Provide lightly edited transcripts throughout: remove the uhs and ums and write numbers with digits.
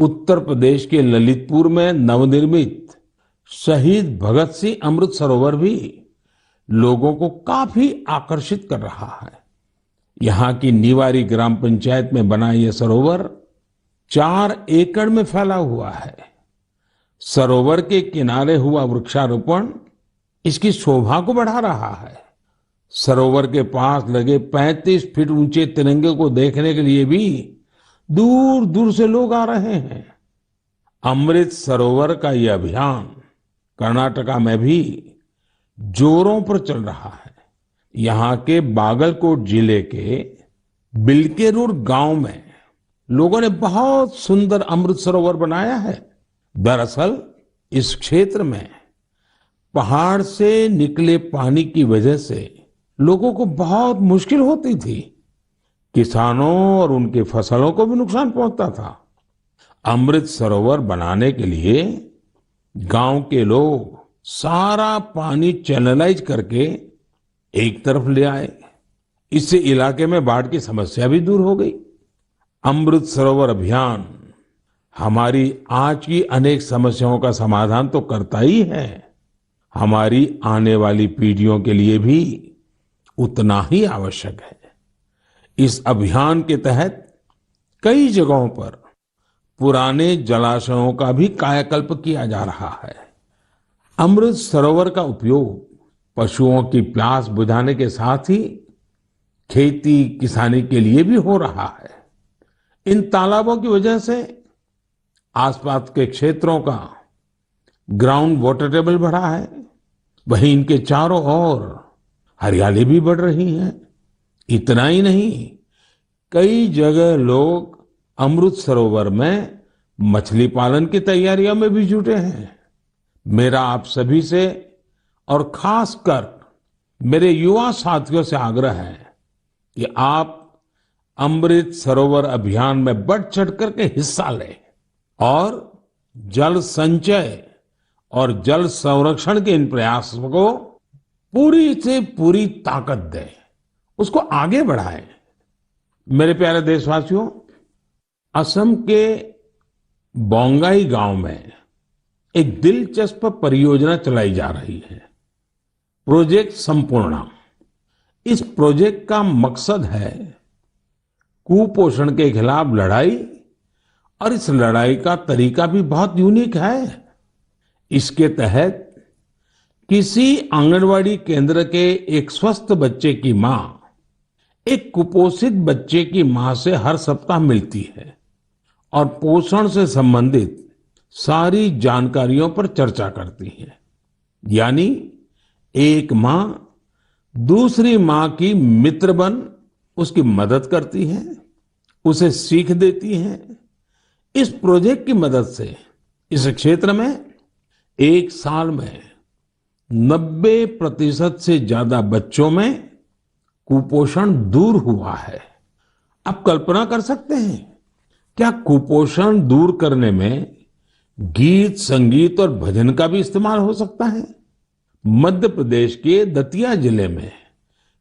उत्तर प्रदेश के ललितपुर में नवनिर्मित शहीद भगत सिंह अमृत सरोवर भी लोगों को काफी आकर्षित कर रहा है। यहाँ की निवारी ग्राम पंचायत में बना यह सरोवर 4 एकड़ में फैला हुआ है। सरोवर के किनारे हुआ वृक्षारोपण इसकी शोभा को बढ़ा रहा है। सरोवर के पास लगे 35 फीट ऊंचे तिरंगे को देखने के लिए भी दूर दूर से लोग आ रहे हैं। अमृत सरोवर का यह अभियान कर्नाटका में भी जोरों पर चल रहा है। यहाँ के बागलकोट जिले के बिलकेरूर गांव में लोगों ने बहुत सुंदर अमृत सरोवर बनाया है। दरअसल इस क्षेत्र में पहाड़ से निकले पानी की वजह से लोगों को बहुत मुश्किल होती थी। किसानों और उनकी फसलों को भी नुकसान पहुंचता था। अमृत सरोवर बनाने के लिए गांव के लोग सारा पानी चैनलाइज करके एक तरफ ले आए। इससे इलाके में बाढ़ की समस्या भी दूर हो गई। अमृत सरोवर अभियान हमारी आज की अनेक समस्याओं का समाधान तो करता ही है, हमारी आने वाली पीढ़ियों के लिए भी उतना ही आवश्यक है। इस अभियान के तहत कई जगहों पर पुराने जलाशयों का भी कायाकल्प किया जा रहा है। अमृत सरोवर का उपयोग पशुओं की प्यास बुझाने के साथ ही खेती किसानी के लिए भी हो रहा है। इन तालाबों की वजह से आसपास के क्षेत्रों का ग्राउंड वाटर टेबल बढ़ा है, वहीं इनके चारों ओर हरियाली भी बढ़ रही है। इतना ही नहीं, कई जगह लोग अमृत सरोवर में मछली पालन की तैयारियों में भी जुटे हैं। मेरा आप सभी से और खासकर मेरे युवा साथियों से आग्रह है कि आप अमृत सरोवर अभियान में बढ़ चढ़ करके हिस्सा लें और जल संचय और जल संरक्षण के इन प्रयासों को पूरी से पूरी ताकत दें, उसको आगे बढ़ाएं। मेरे प्यारे देशवासियों, असम के बोंगाई गांव में एक दिलचस्प परियोजना चलाई जा रही है, प्रोजेक्ट संपूर्णा। इस प्रोजेक्ट का मकसद है कुपोषण के खिलाफ लड़ाई, और इस लड़ाई का तरीका भी बहुत यूनिक है। इसके तहत किसी आंगनवाड़ी केंद्र के एक स्वस्थ बच्चे की मां एक कुपोषित बच्चे की मां से हर सप्ताह मिलती है और पोषण से संबंधित सारी जानकारियों पर चर्चा करती है। यानी एक मां दूसरी मां की मित्र बन उसकी मदद करती है, उसे सीख देती है। इस प्रोजेक्ट की मदद से इस क्षेत्र में एक साल में 90% से ज्यादा बच्चों में कुपोषण दूर हुआ है। आप कल्पना कर सकते हैं, क्या कुपोषण दूर करने में गीत संगीत और भजन का भी इस्तेमाल हो सकता है? मध्य प्रदेश के दतिया जिले में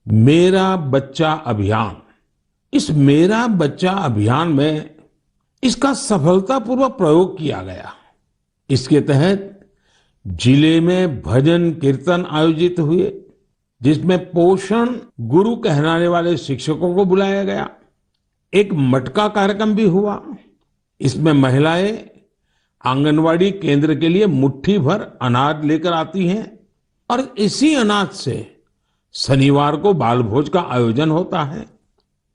मेरा बच्चा अभियान, इस मेरा बच्चा अभियान में इसका सफलतापूर्वक प्रयोग किया गया। इसके तहत जिले में भजन कीर्तन आयोजित हुए, जिसमें पोषण गुरु कहलाने वाले शिक्षकों को बुलाया गया। एक मटका कार्यक्रम भी हुआ। इसमें महिलाएं आंगनवाड़ी केंद्र के लिए मुट्ठी भर अनाज लेकर आती हैं और इसी अनाज से शनिवार को बाल भोज का आयोजन होता है।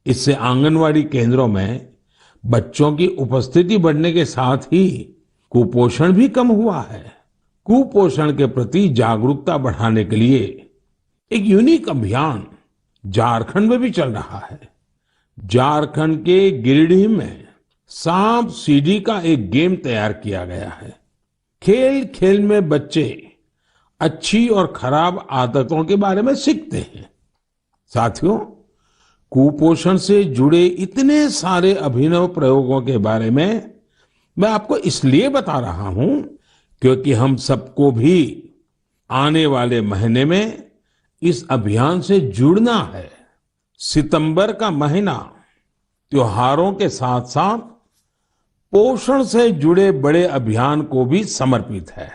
इससे आंगनवाड़ी केंद्रों में बच्चों की उपस्थिति बढ़ने के साथ ही कुपोषण भी कम हुआ है। कुपोषण के प्रति जागरूकता बढ़ाने के लिए एक यूनिक अभियान झारखंड में भी चल रहा है। झारखंड के गिरिडीह में सांप सीढ़ी का एक गेम तैयार किया गया है। खेल खेल में बच्चे अच्छी और खराब आदतों के बारे में सीखते हैं। साथियों, कुपोषण से जुड़े इतने सारे अभिनव प्रयोगों के बारे में मैं आपको इसलिए बता रहा हूं क्योंकि हम सबको भी आने वाले महीने में इस अभियान से जुड़ना है। सितंबर का महीना त्योहारों के साथ साथ पोषण से जुड़े बड़े अभियान को भी समर्पित है।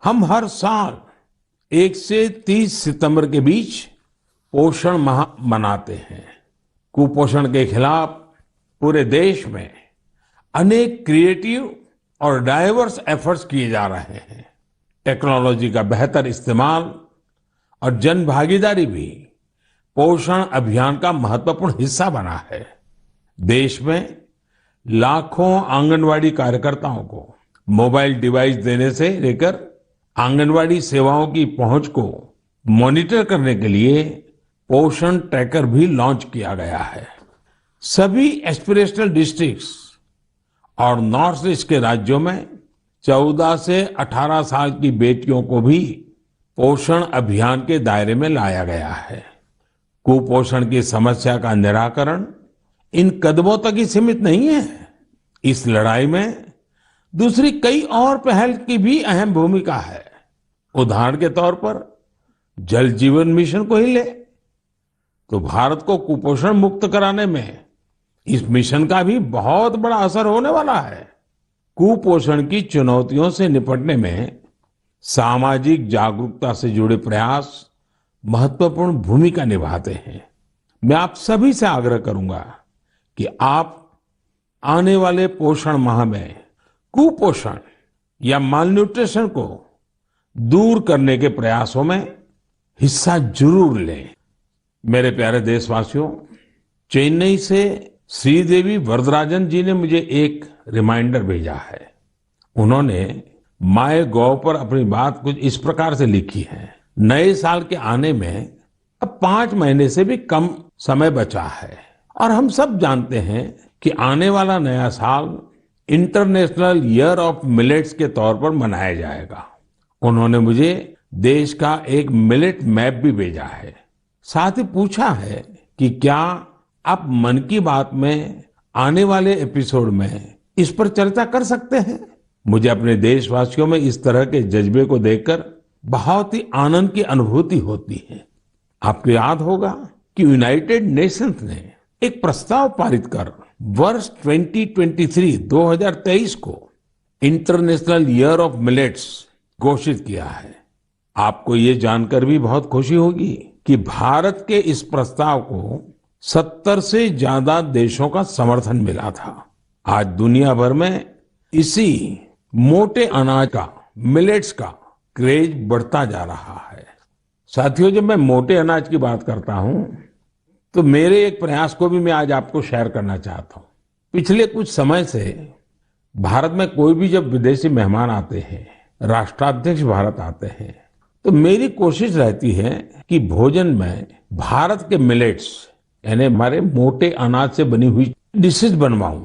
हम हर साल 1 से 30 सितंबर के बीच पोषण माह मनाते हैं। कुपोषण के खिलाफ पूरे देश में अनेक क्रिएटिव और डाइवर्स एफर्ट्स किए जा रहे हैं। टेक्नोलॉजी का बेहतर इस्तेमाल और जन भागीदारी भी पोषण अभियान का महत्वपूर्ण हिस्सा बना है। देश में लाखों आंगनवाड़ी कार्यकर्ताओं को मोबाइल डिवाइस देने से लेकर आंगनवाड़ी सेवाओं की पहुंच को मॉनिटर करने के लिए पोषण ट्रैकर भी लॉन्च किया गया है। सभी एस्पिरेशनल डिस्ट्रिक्ट्स और नॉर्थ ईस्ट के राज्यों में 14 से 18 साल की बेटियों को भी पोषण अभियान के दायरे में लाया गया है। कुपोषण की समस्या का निराकरण इन कदमों तक ही सीमित नहीं है। इस लड़ाई में दूसरी कई और पहल की भी अहम भूमिका है। उदाहरण के तौर पर जल जीवन मिशन को ही ले तो भारत को कुपोषण मुक्त कराने में इस मिशन का भी बहुत बड़ा असर होने वाला है। कुपोषण की चुनौतियों से निपटने में सामाजिक जागरूकता से जुड़े प्रयास महत्वपूर्ण भूमिका निभाते हैं। मैं आप सभी से आग्रह करूंगा कि आप आने वाले पोषण माह में कुपोषण या मालन्यूट्रिशन को दूर करने के प्रयासों में हिस्सा जरूर लें। मेरे प्यारे देशवासियों, चेन्नई से श्रीदेवी वरदराजन जी ने मुझे एक रिमाइंडर भेजा है। उन्होंने माय गॉव पर अपनी बात कुछ इस प्रकार से लिखी है। नए साल के आने में अब 5 महीने से भी कम समय बचा है और हम सब जानते हैं कि आने वाला नया साल इंटरनेशनल ईयर ऑफ मिलेट्स के तौर पर मनाया जाएगा। उन्होंने मुझे देश का एक मिलेट मैप भी भेजा है। साथ ही पूछा है कि क्या आप मन की बात में आने वाले एपिसोड में इस पर चर्चा कर सकते हैं। मुझे अपने देशवासियों में इस तरह के जज्बे को देखकर बहुत ही आनंद की अनुभूति होती है। आपको याद होगा कि यूनाइटेड नेशंस ने एक प्रस्ताव पारित कर वर्ष 2023 को इंटरनेशनल ईयर ऑफ मिलेट्स घोषित किया है। आपको ये जानकर भी बहुत खुशी होगी कि भारत के इस प्रस्ताव को 70 से ज्यादा देशों का समर्थन मिला था। आज दुनिया भर में इसी मोटे अनाज का, मिलेट्स का क्रेज बढ़ता जा रहा है। साथियों, जब मैं मोटे अनाज की बात करता हूं तो मेरे एक प्रयास को भी मैं आज आपको शेयर करना चाहता हूं। पिछले कुछ समय से भारत में कोई भी जब विदेशी मेहमान आते हैं, राष्ट्राध्यक्ष भारत आते हैं, तो मेरी कोशिश रहती है कि भोजन में भारत के मिलेट्स यानी हमारे मोटे अनाज से बनी हुई डिशेस बनवाऊं।